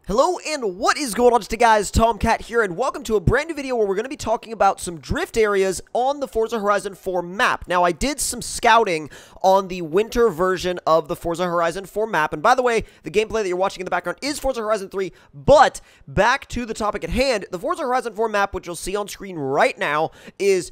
Hello and what is going on today, guys? Tomcat here, and welcome to a brand new video where we're going to be talking about some drift areas on the Forza Horizon 4 map. Now, I did some scouting on the winter version of the Forza Horizon 4 map, and by the way, the gameplay that you're watching in the background is Forza Horizon 3, but back to the topic at hand, the Forza Horizon 4 map, which you'll see on screen right now, is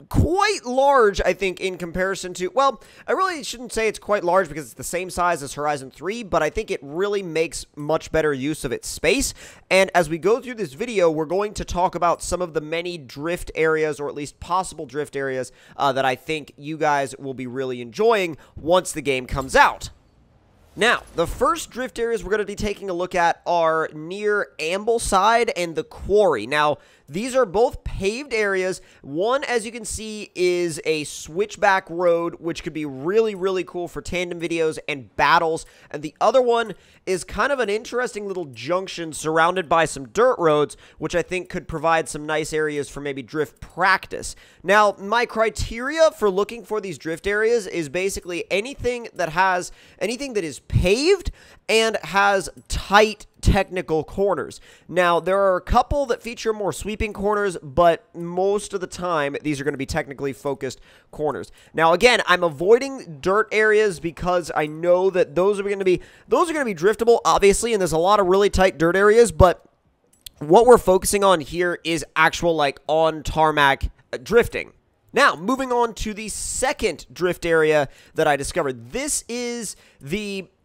quite large, I think, in comparison to, well, I really shouldn't say it's quite large because it's the same size as Horizon 3, but I think it really makes much better use of its space. And as we go through this video, we're going to talk about some of the many drift areas, or at least possible drift areas, that I think you guys will be really enjoying once the game comes out. Now, the first drift areas we're going to be taking a look at are near Ambleside and the Quarry. Now, these are both paved areas. One, as you can see, is a switchback road, which could be really, really cool for tandem videos and battles. And the other one is kind of an interesting little junction surrounded by some dirt roads, which I think could provide some nice areas for maybe drift practice. Now, my criteria for looking for these drift areas is basically anything that is paved and has tight technical corners. Now, there are a couple that feature more sweeping corners, but most of the time, these are going to be technically focused corners. Now, again, I'm avoiding dirt areas because I know that those are going to be driftable, obviously, and there's a lot of really tight dirt areas, but what we're focusing on here is actual, like, on tarmac drifting. Now, moving on to the second drift area that I discovered. This is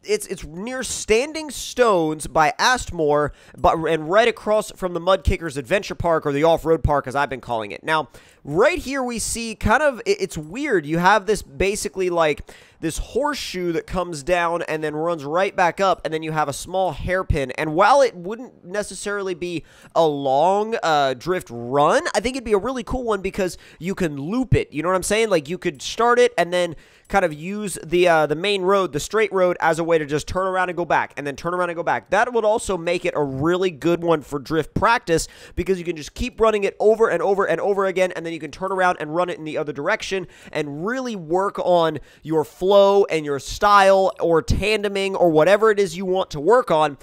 it's near Standing Stones by Astmore, and right across from the Mud Kickers Adventure Park, or the Off-Road Park, as I've been calling it. Now, right here we see kind of, it's weird. You have this basically like this horseshoe that comes down and then runs right back up, and then you have a small hairpin. And while it wouldn't necessarily be a long drift run, I think it'd be a really cool one because you can loop it. You know what I'm saying? Like, you could start it and then kind of use the main road, the straight road, as a way to just turn around and go back, and then turn around and go back. That would also make it a really good one for drift practice because you can just keep running it over and over and over again, and then you can turn around and run it in the other direction and really work on your flow and your style or tandeming or whatever it is you want to work on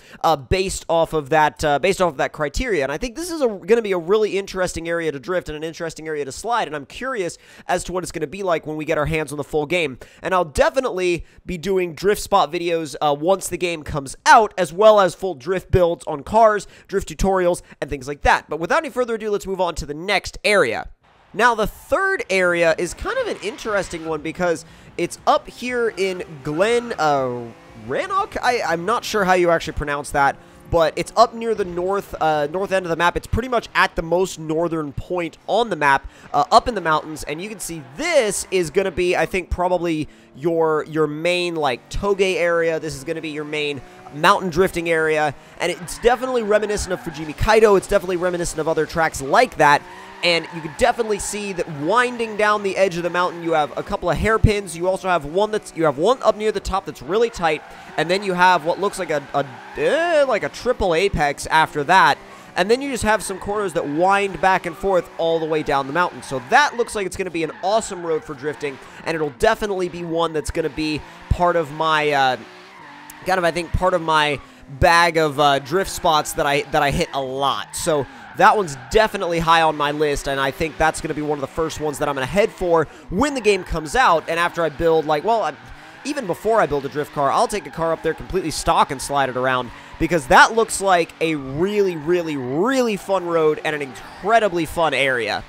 based off of that criteria. And I think this is going to be a really interesting area to drift and an interesting area to slide, and I'm curious as to what it's going to be like when we get our hands on the full game. And I'll definitely be doing drift spot videos once the game comes out, as well as full drift builds on cars, drift tutorials, and things like that. But without any further ado, let's move on to the next area. Now, the third area is kind of an interesting one because it's up here in Glen Rannoch? I'm not sure how you actually pronounce that, but it's up near the north end of the map. It's pretty much at the most northern point on the map, up in the mountains, and you can see this is going to be, I think, probably your main, like, toge area. This is going to be your main mountain drifting area, and it's definitely reminiscent of Fujimi Kaido. It's definitely reminiscent of other tracks like that. And you can definitely see that winding down the edge of the mountain, you have a couple of hairpins. You also have one up near the top that's really tight, and then you have what looks like a triple apex after that. And then you just have some corners that wind back and forth all the way down the mountain. So that looks like it's going to be an awesome road for drifting, and it'll definitely be one that's going to be part of my part of my bag of drift spots that I hit a lot. So that one's definitely high on my list, and I think that's going to be one of the first ones that I'm going to head for when the game comes out. And after I build, even before I build a drift car, I'll take a car up there completely stock and slide it around, because that looks like a really, really, really fun road and an incredibly fun area.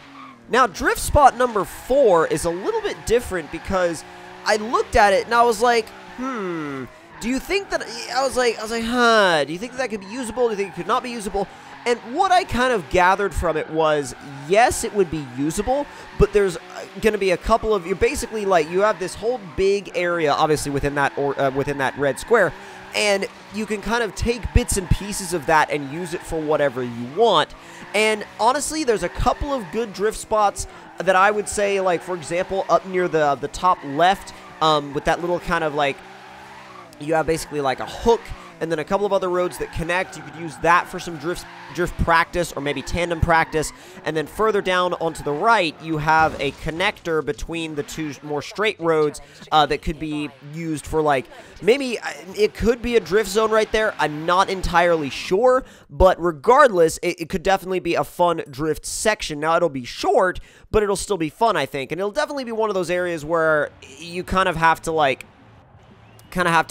Now, drift spot number 4 is a little bit different because I looked at it and I was like, do you think that, do you think that could be usable? Do you think it could not be usable? And what I kind of gathered from it was, yes, it would be usable, but there's going to be a couple of, you're basically like, you have this whole big area, obviously, within that red square, and you can kind of take bits and pieces of that and use it for whatever you want. And honestly, there's a couple of good drift spots that I would say, like, for example, up near the top left, with that little kind of, like, you have basically like a hook and then a couple of other roads that connect. You could use that for some drift practice or maybe tandem practice. And then further down onto the right, you have a connector between the two more straight roads that could be used for, like, maybe it could be a drift zone right there. I'm not entirely sure, but regardless, it could definitely be a fun drift section. Now, it'll be short, but it'll still be fun, I think. And it'll definitely be one of those areas where you kind of have to, like,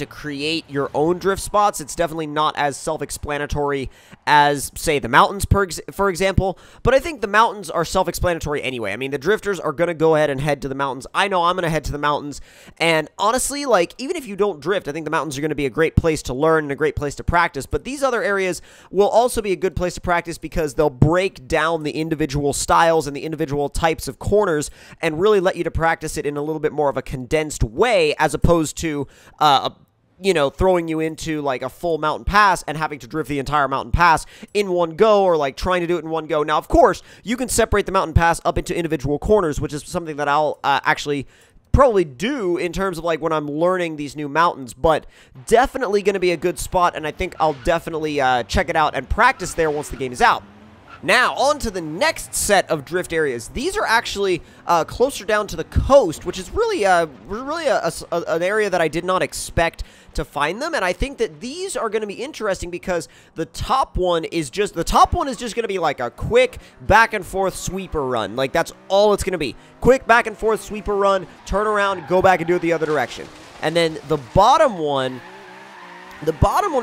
create your own drift spots. It's definitely not as self-explanatory as, say, the mountains, for example, but I think the mountains are self-explanatory anyway. I mean, the drifters are going to go ahead and head to the mountains. I know I'm going to head to the mountains, and honestly, like, even if you don't drift, I think the mountains are going to be a great place to learn and a great place to practice, but these other areas will also be a good place to practice because they'll break down the individual styles and the individual types of corners and really let you to practice it in a little bit more of a condensed way, as opposed to you know, throwing you into, like, a full mountain pass and having to drift the entire mountain pass in one go, or, like, trying to do it in one go. Now, of course, you can separate the mountain pass up into individual corners, which is something that I'll actually probably do in terms of, like, when I'm learning these new mountains, but definitely going to be a good spot, and I think I'll definitely check it out and practice there once the game is out. Now, on to the next set of drift areas. These are actually closer down to the coast, which is really an area that I did not expect to find them, and I think that these are going to be interesting because the top one is just going to be like a quick back and forth sweeper run. Like, that's all it's going to be. Quick back and forth sweeper run, turn around, go back and do it the other direction. And then the bottom one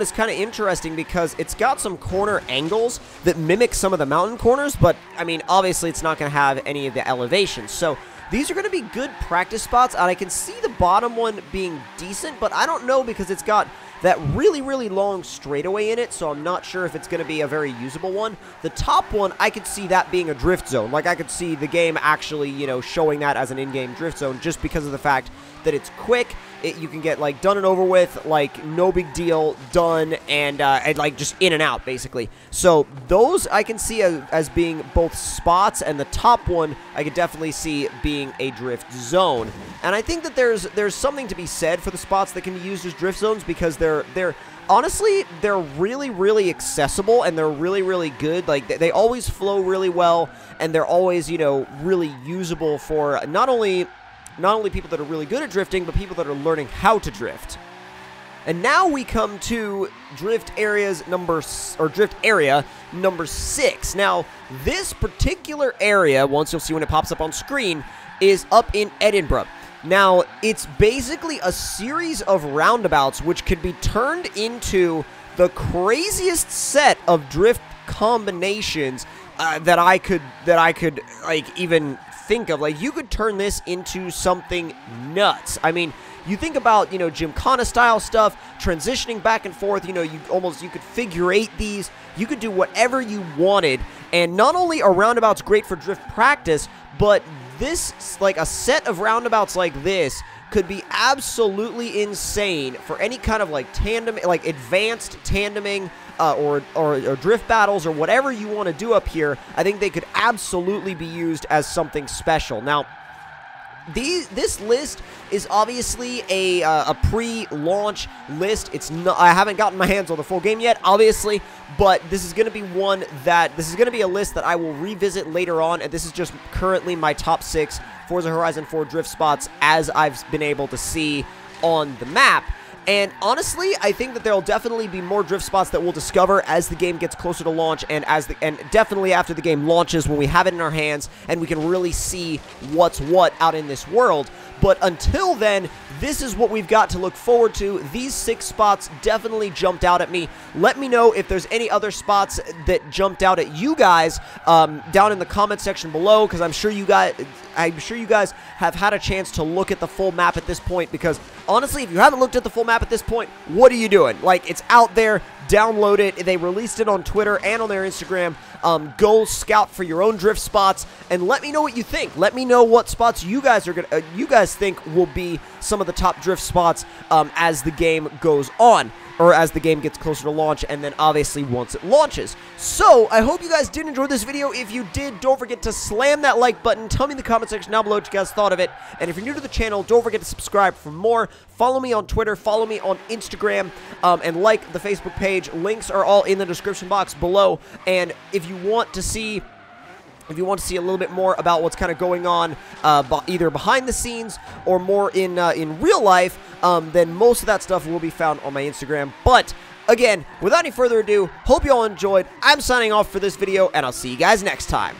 is kind of interesting because it's got some corner angles that mimic some of the mountain corners, but, I mean, obviously it's not going to have any of the elevations. So these are going to be good practice spots, and I can see the bottom one being decent, but I don't know because it's got that really, really long straightaway in it, so I'm not sure if it's going to be a very usable one. The top one, I could see that being a drift zone. Like, I could see the game actually, you know, showing that as an in-game drift zone just because of the fact that it's quick. You can get, like, done and over with, like, no big deal, done, and like, just in and out, basically. So those I can see as being both spots, and the top one I could definitely see being a drift zone. And I think that there's something to be said for the spots that can be used as drift zones because they're honestly, they're really, really accessible, and they're really, really good. Like, they always flow really well, and they're always, you know, really usable for not only people that are really good at drifting, but people that are learning how to drift. And now we come to drift area number 6. Now, this particular area, once you'll see when it pops up on screen, is up in Edinburgh. Now, it's basically a series of roundabouts which could be turned into the craziest set of drift combinations that I could like even think of. Like, you could turn this into something nuts. I mean, you think about, you know, Gymkhana style stuff, transitioning back and forth, you know, you could figure eight these, you could do whatever you wanted, and not only are roundabouts great for drift practice, but this, like, a set of roundabouts like this could be absolutely insane for any kind of, like, tandem, like, advanced tandeming, or drift battles, or whatever you want to do up here. I think they could absolutely be used as something special. Now, this list is obviously a pre-launch list. It's not, I haven't gotten my hands on the full game yet, obviously, but this is going to be a list that I will revisit later on, and this is just currently my top 6 Forza Horizon 4 drift spots as I've been able to see on the map. And honestly, I think that there will definitely be more drift spots that we'll discover as the game gets closer to launch, and definitely after the game launches, when we have it in our hands and we can really see what's what out in this world. But until then, this is what we've got to look forward to. These 6 spots definitely jumped out at me. Let me know if there's any other spots that jumped out at you guys down in the comment section below, because I'm sure you guys have had a chance to look at the full map at this point, because honestly, if you haven't looked at the full map at this point, what are you doing? Like, it's out there. Download it. They released it on Twitter and on their Instagram. Go scout for your own drift spots and let me know what you think. Let me know what spots you guys think will be some of the top drift spots as the game goes on. or as the game gets closer to launch, and then obviously once it launches. So, I hope you guys did enjoy this video. If you did, don't forget to slam that like button. Tell me in the comment section down below what you guys thought of it. And if you're new to the channel, don't forget to subscribe for more. Follow me on Twitter, follow me on Instagram, and like the Facebook page. Links are all in the description box below. And if you want to see a little bit more about what's kind of going on either behind the scenes or more in real life, then most of that stuff will be found on my Instagram. But again, without any further ado, hope you all enjoyed. I'm signing off for this video, and I'll see you guys next time.